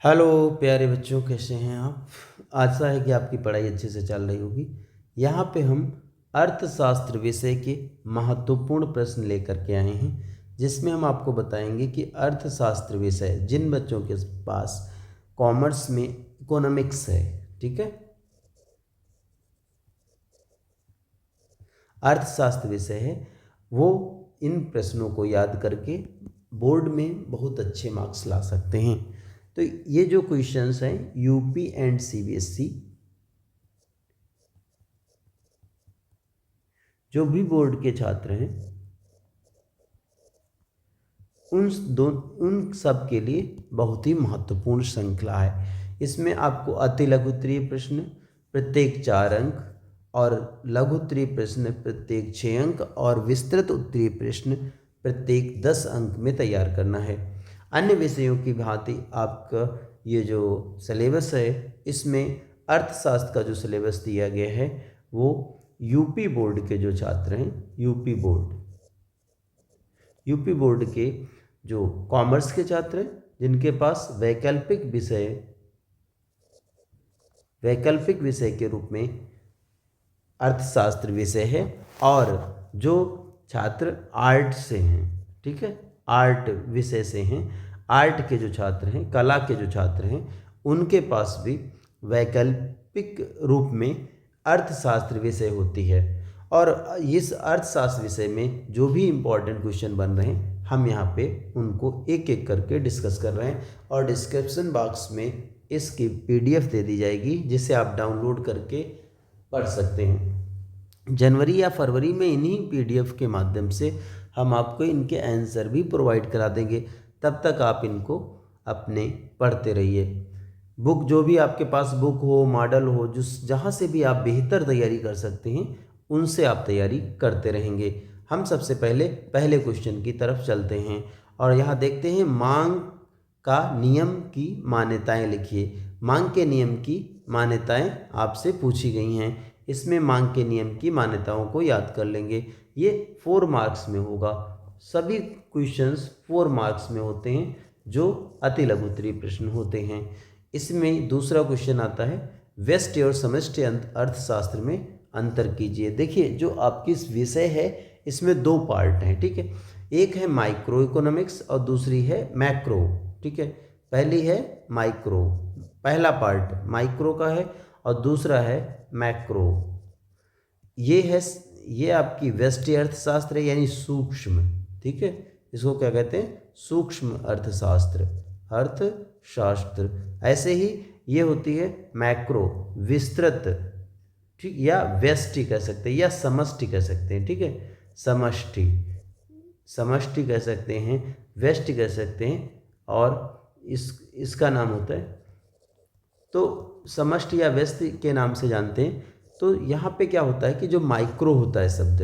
Hello प्यारे बच्चों, कैसे हैं आप। आशा है कि आपकी पढ़ाई अच्छे से चल रही होगी। यहाँ पे हम अर्थशास्त्र विषय के महत्वपूर्ण प्रश्न लेकर के आए हैं, जिसमें हम आपको बताएंगे कि अर्थशास्त्र विषय जिन बच्चों के पास कॉमर्स में इकोनॉमिक्स है, ठीक है, अर्थशास्त्र विषय है, वो इन प्रश्नों को याद करके बोर्ड में बहुत अच्छे मार्क्स ला सकते हैं। तो ये जो क्वेश्चंस हैं यूपी एंड सीबीएसई, जो भी बोर्ड के छात्र हैं उन उन सब के लिए बहुत ही महत्वपूर्ण श्रृंखला है। इसमें आपको अति लघु उत्तरीय प्रश्न प्रत्येक 4 अंक, और लघु उत्तरीय प्रश्न प्रत्येक 6 अंक, और विस्तृत उत्तरीय प्रश्न प्रत्येक 10 अंक में तैयार करना है। अन्य विषयों की भांति आपका ये जो सिलेबस है, इसमें अर्थशास्त्र का जो सिलेबस दिया गया है वो यूपी बोर्ड के जो छात्र हैं, यूपी बोर्ड के जो कॉमर्स के छात्र हैं, जिनके पास वैकल्पिक विषय के रूप में अर्थशास्त्र विषय है, और जो छात्र आर्ट से हैं, ठीक है, आर्ट विषय से हैं, आर्ट के जो छात्र हैं, कला के जो छात्र हैं, उनके पास भी वैकल्पिक रूप में अर्थशास्त्र विषय होती है। और इस अर्थशास्त्र विषय में जो भी इम्पोर्टेंट क्वेश्चन बन रहे हैं, हम यहाँ पे उनको एक एक करके डिस्कस कर रहे हैं, और डिस्क्रिप्शन बॉक्स में इसकी पीडीएफ दे दी जाएगी, जिसे आप डाउनलोड करके पढ़ सकते हैं। जनवरी या फरवरी में इन्हीं पीडीएफ के माध्यम से हम आपको इनके आंसर भी प्रोवाइड करा देंगे। तब तक आप इनको अपने पढ़ते रहिए। बुक जो भी आपके पास बुक हो, मॉडल हो, जहाँ से भी आप बेहतर तैयारी कर सकते हैं, उनसे आप तैयारी करते रहेंगे। हम सबसे पहले क्वेश्चन की तरफ चलते हैं, और यहाँ देखते हैं मांग का नियम की मान्यताएं लिखिए। मांग के नियम की मान्यताएं आपसे पूछी गई हैं। इसमें मांग के नियम की मान्यताओं को याद कर लेंगे। ये 4 मार्क्स में होगा। सभी क्वेश्चंस 4 मार्क्स में होते हैं, जो अति लघु उत्तरीय प्रश्न होते हैं। इसमें दूसरा क्वेश्चन आता है, व्यष्टि और समष्टि अर्थशास्त्र में अंतर कीजिए। देखिए, जो आपकी विषय है इसमें 2 पार्ट हैं, ठीक है। एक है माइक्रो इकोनॉमिक्स और दूसरी है मैक्रो, ठीक है। पहली है माइक्रो, पहला पार्ट माइक्रो का है, और दूसरा है मैक्रो। ये है, ये आपकी व्यष्टि अर्थशास्त्र है, यानी सूक्ष्म, ठीक है। इसको क्या कहते हैं? सूक्ष्म अर्थशास्त्र। ऐसे ही ये होती है मैक्रो, विस्तृत, ठीक, या व्यष्टि कह सकते हैं, या समष्टि कह सकते हैं, ठीक है। समष्टि समष्टि कह सकते हैं, व्यष्टि कह सकते हैं, और इसका नाम होता है, तो समष्टि या व्यष्टि के नाम से जानते हैं। तो यहाँ पे क्या होता है कि जो माइक्रो होता है शब्द,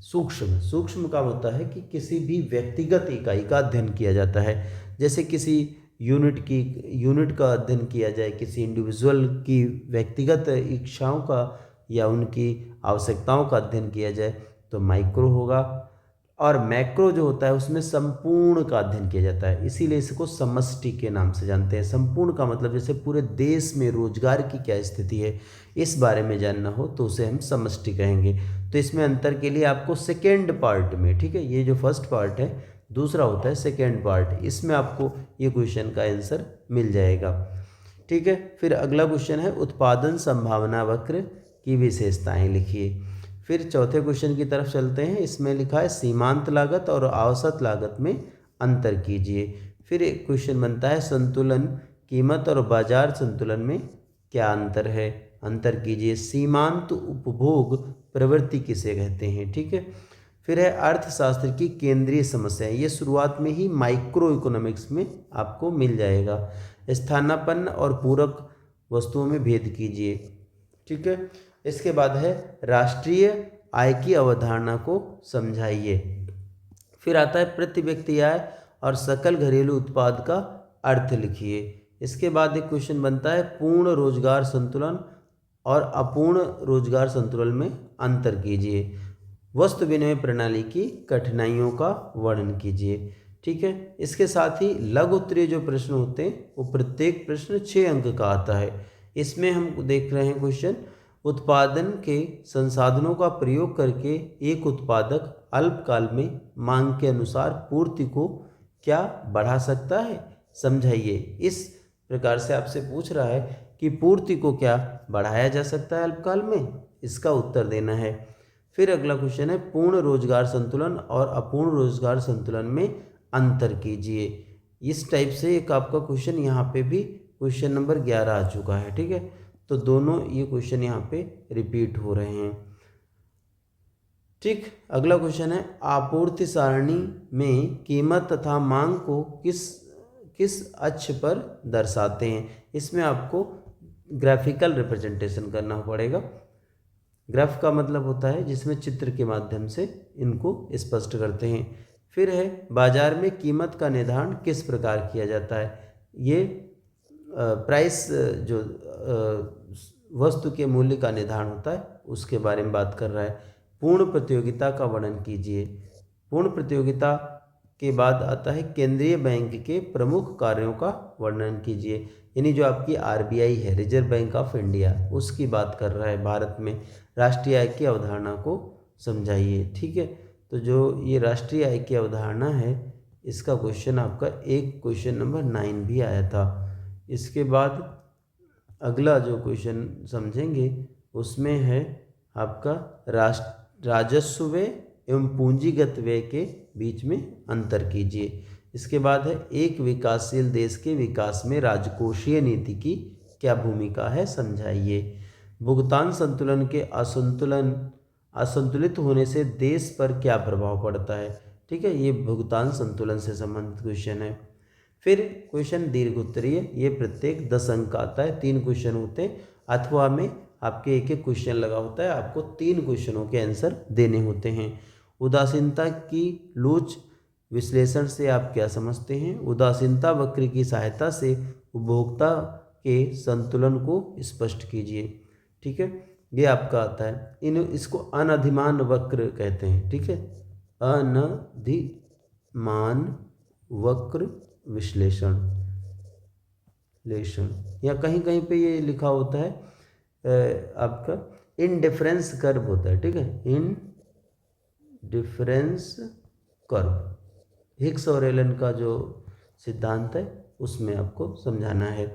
सूक्ष्म का होता है कि किसी भी व्यक्तिगत इकाई का अध्ययन किया जाता है। जैसे किसी यूनिट का अध्ययन किया जाए, किसी इंडिविजुअल की व्यक्तिगत इच्छाओं का या उनकी आवश्यकताओं का अध्ययन किया जाए, तो माइक्रो होगा। और मैक्रो जो होता है उसमें संपूर्ण का अध्ययन किया जाता है, इसीलिए इसको समष्टि के नाम से जानते हैं। संपूर्ण का मतलब जैसे पूरे देश में रोजगार की क्या स्थिति है, इस बारे में जानना हो तो उसे हम समष्टि कहेंगे। तो इसमें अंतर के लिए आपको सेकेंड पार्ट में, ठीक है, ये जो फर्स्ट पार्ट है, दूसरा होता है सेकेंड पार्ट, इसमें आपको ये क्वेश्चन का आंसर मिल जाएगा, ठीक है। फिर अगला क्वेश्चन है, उत्पादन संभावना वक्र की विशेषताएं लिखिए। फिर चौथे क्वेश्चन की तरफ चलते हैं। इसमें लिखा है सीमांत लागत और औसत लागत में अंतर कीजिए। फिर एक क्वेश्चन बनता है, संतुलन कीमत और बाजार संतुलन में क्या अंतर है, अंतर कीजिए। सीमांत उपभोग प्रवृत्ति किसे कहते हैं, ठीक है। फिर है अर्थशास्त्र की केंद्रीय समस्याएं, ये शुरुआत में ही माइक्रो इकोनॉमिक्स में आपको मिल जाएगा। स्थानापन्न और पूरक वस्तुओं में भेद कीजिए, ठीक है। इसके बाद है राष्ट्रीय आय की अवधारणा को समझाइए। फिर आता है प्रति व्यक्ति आय और सकल घरेलू उत्पाद का अर्थ लिखिए। इसके बाद एक क्वेश्चन बनता है, पूर्ण रोजगार संतुलन और अपूर्ण रोजगार संतुलन में अंतर कीजिए। वस्तु विनिमय प्रणाली की कठिनाइयों का वर्णन कीजिए, ठीक है। इसके साथ ही लघु उत्तरीय जो प्रश्न होते हैं वो प्रत्येक प्रश्न 6 अंक का आता है। इसमें हम देख रहे हैं क्वेश्चन, उत्पादन के संसाधनों का प्रयोग करके एक उत्पादक अल्पकाल में मांग के अनुसार पूर्ति को क्या बढ़ा सकता है, समझाइए। इस प्रकार से आपसे पूछ रहा है कि पूर्ति को क्या बढ़ाया जा सकता है अल्पकाल में, इसका उत्तर देना है। फिर अगला क्वेश्चन है, पूर्ण रोजगार संतुलन और अपूर्ण रोजगार संतुलन में अंतर कीजिए। इस टाइप से एक आपका क्वेश्चन यहाँ पे भी क्वेश्चन नंबर 11 आ चुका है, ठीक है। तो दोनों ये क्वेश्चन यहाँ पे रिपीट हो रहे हैं, ठीक। अगला क्वेश्चन है, आपूर्ति सारणी में कीमत तथा मांग को किस अक्ष पर दर्शाते हैं। इसमें आपको ग्राफिकल रिप्रेजेंटेशन करना पड़ेगा। ग्राफ का मतलब होता है जिसमें चित्र के माध्यम से इनको स्पष्ट करते हैं। फिर है, बाजार में कीमत का निर्धारण किस प्रकार किया जाता है। ये प्राइस जो वस्तु के मूल्य का निर्धारण होता है उसके बारे में बात कर रहा है। पूर्ण प्रतियोगिता का वर्णन कीजिए। पूर्ण प्रतियोगिता के बाद आता है, केंद्रीय बैंक के प्रमुख कार्यों का वर्णन कीजिए। यानी जो आपकी आरबीआई है, रिजर्व बैंक ऑफ इंडिया, उसकी बात कर रहा है। भारत में राष्ट्रीय आय की अवधारणा को समझाइए, ठीक है। तो जो ये राष्ट्रीय आय की अवधारणा है, इसका क्वेश्चन आपका एक क्वेश्चन नंबर 9 भी आया था। इसके बाद अगला जो क्वेश्चन समझेंगे उसमें है आपका राजस्व व्यय एवं पूंजीगत व्यय के बीच में अंतर कीजिए। इसके बाद है, एक विकासशील देश के विकास में राजकोषीय नीति की क्या भूमिका है, समझाइए। भुगतान संतुलन के असंतुलित होने से देश पर क्या प्रभाव पड़ता है, ठीक है। ये भुगतान संतुलन से संबंधित क्वेश्चन है। फिर क्वेश्चन दीर्घ उत्तरीय, ये प्रत्येक 10 अंक का आता है। 3 क्वेश्चन होते हैं, अथवा में आपके एक क्वेश्चन लगा होता है, आपको 3 क्वेश्चनों के आंसर देने होते हैं। उदासीनता की लोच विश्लेषण से आप क्या समझते हैं। उदासीनता वक्र की सहायता से उपभोक्ता के संतुलन को स्पष्ट कीजिए, ठीक है। ये आपका आता है। इसको अनधिमान वक्र कहते हैं, ठीक है। अनधिमान वक्र विश्लेषण या कहीं कहीं पे ये लिखा होता है आपका इनडिफरेंस कर्व होता है, ठीक है। इनडिफरेंस कर्व हिग्स और एलन का जो सिद्धांत है उसमें आपको समझाना है।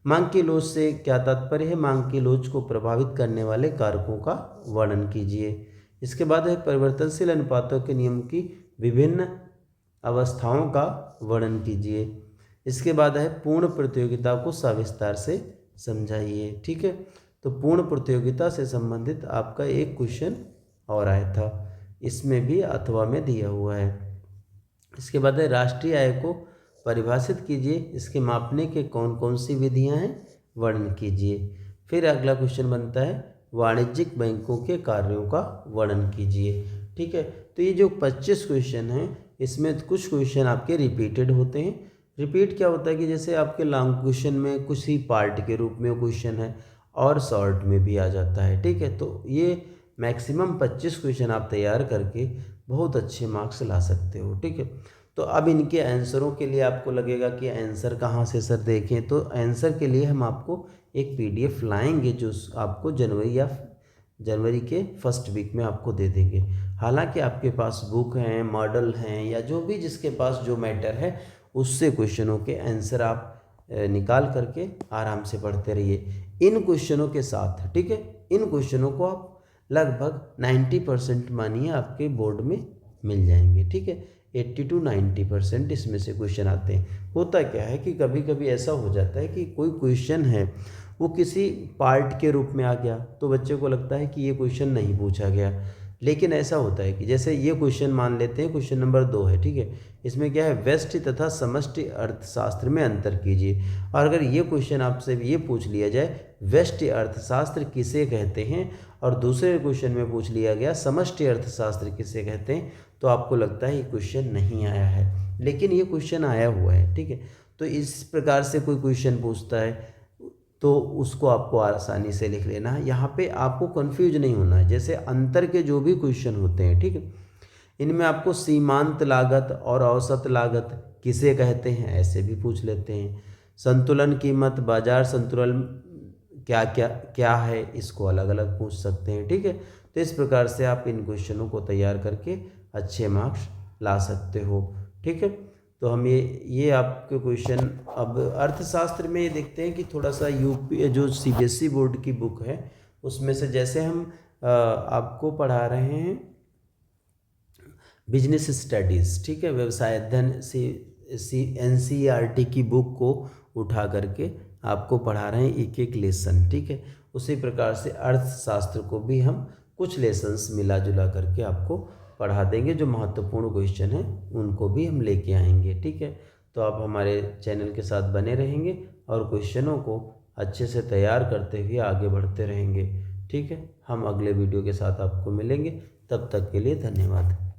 मांग की लोच से क्या तात्पर्य है। मांग की लोच को प्रभावित करने वाले कारकों का वर्णन कीजिए। इसके बाद है, परिवर्तनशील अनुपातों के नियम की विभिन्न अवस्थाओं का वर्णन कीजिए। इसके बाद है, पूर्ण प्रतियोगिता को सविस्तार से समझाइए, ठीक है। तो पूर्ण प्रतियोगिता से संबंधित आपका एक क्वेश्चन और आया था, इसमें भी अथवा में दिया हुआ है। इसके बाद है, राष्ट्रीय आय को परिभाषित कीजिए। इसके मापने के कौन कौन सी विधियां हैं, वर्णन कीजिए। फिर अगला क्वेश्चन बनता है, वाणिज्यिक बैंकों के कार्यों का वर्णन कीजिए, ठीक है। तो ये जो 25 क्वेश्चन हैं, इसमें कुछ क्वेश्चन आपके रिपीटेड होते हैं। रिपीट क्या होता है कि जैसे आपके लॉन्ग क्वेश्चन में कुछ ही पार्ट के रूप में क्वेश्चन है और शॉर्ट में भी आ जाता है, ठीक है। तो ये मैक्सिमम 25 क्वेश्चन आप तैयार करके बहुत अच्छे मार्क्स ला सकते हो, ठीक है। तो अब इनके आंसरों के लिए आपको लगेगा कि आंसर कहाँ से सर देखें, तो आंसर के लिए हम आपको एक PDF लाएंगे जो आपको जनवरी के फर्स्ट वीक में आपको दे देंगे। हालांकि आपके पास बुक हैं, मॉडल हैं, या जो भी जिसके पास जो मैटर है उससे क्वेश्चनों के आंसर आप निकाल करके आराम से पढ़ते रहिए इन क्वेश्चनों के साथ, ठीक है। इन क्वेश्चनों को आप लगभग 90% मानिए आपके बोर्ड में मिल जाएंगे, ठीक है। 80 to 90% इसमें से क्वेश्चन आते हैं। होता क्या है कि कभी कभी ऐसा हो जाता है कि कोई क्वेश्चन है वो किसी पार्ट के रूप में आ गया तो बच्चे को लगता है कि ये क्वेश्चन नहीं पूछा गया। लेकिन ऐसा होता है कि जैसे ये क्वेश्चन मान लेते हैं, क्वेश्चन नंबर 2 है, ठीक है। इसमें क्या है, व्यष्टि तथा समष्टि अर्थशास्त्र में अंतर कीजिए। और अगर ये क्वेश्चन आपसे ये पूछ लिया जाए, व्यष्टि अर्थशास्त्र किसे कहते हैं, और दूसरे क्वेश्चन में पूछ लिया गया समष्टि अर्थशास्त्र किसे कहते हैं, तो आपको लगता है ये क्वेश्चन नहीं आया है, लेकिन ये क्वेश्चन आया हुआ है, ठीक है। तो इस प्रकार से कोई क्वेश्चन पूछता है तो उसको आपको आसानी से लिख लेना है। यहाँ पे आपको कंफ्यूज नहीं होना है। जैसे अंतर के जो भी क्वेश्चन होते हैं, ठीक है, इनमें आपको सीमांत लागत और औसत लागत किसे कहते हैं ऐसे भी पूछ लेते हैं। संतुलन कीमत, बाजार संतुलन क्या क्या क्या है, इसको अलग अलग पूछ सकते हैं। ठीक है, तो इस प्रकार से आप इन क्वेश्चनों को तैयार करके अच्छे मार्क्स ला सकते हो। ठीक है, तो हम ये आपके क्वेश्चन, अब अर्थशास्त्र में ये देखते हैं कि थोड़ा सा यूपी जो सीबीएसई बोर्ड की बुक है उसमें से, जैसे हम आपको पढ़ा रहे हैं बिजनेस स्टडीज़, ठीक है, व्यवसाय अध्ययन सी एनसीईआरटी की बुक को उठा करके आपको पढ़ा रहे हैं एक एक लेसन। ठीक है, उसी प्रकार से अर्थशास्त्र को भी हम कुछ लेसन्स मिला जुला करके आपको पढ़ा देंगे, जो महत्वपूर्ण क्वेश्चन हैं उनको भी हम लेके आएंगे। ठीक है, तो आप हमारे चैनल के साथ बने रहेंगे और क्वेश्चनों को अच्छे से तैयार करते हुए आगे बढ़ते रहेंगे। ठीक है, हम अगले वीडियो के साथ आपको मिलेंगे, तब तक के लिए धन्यवाद।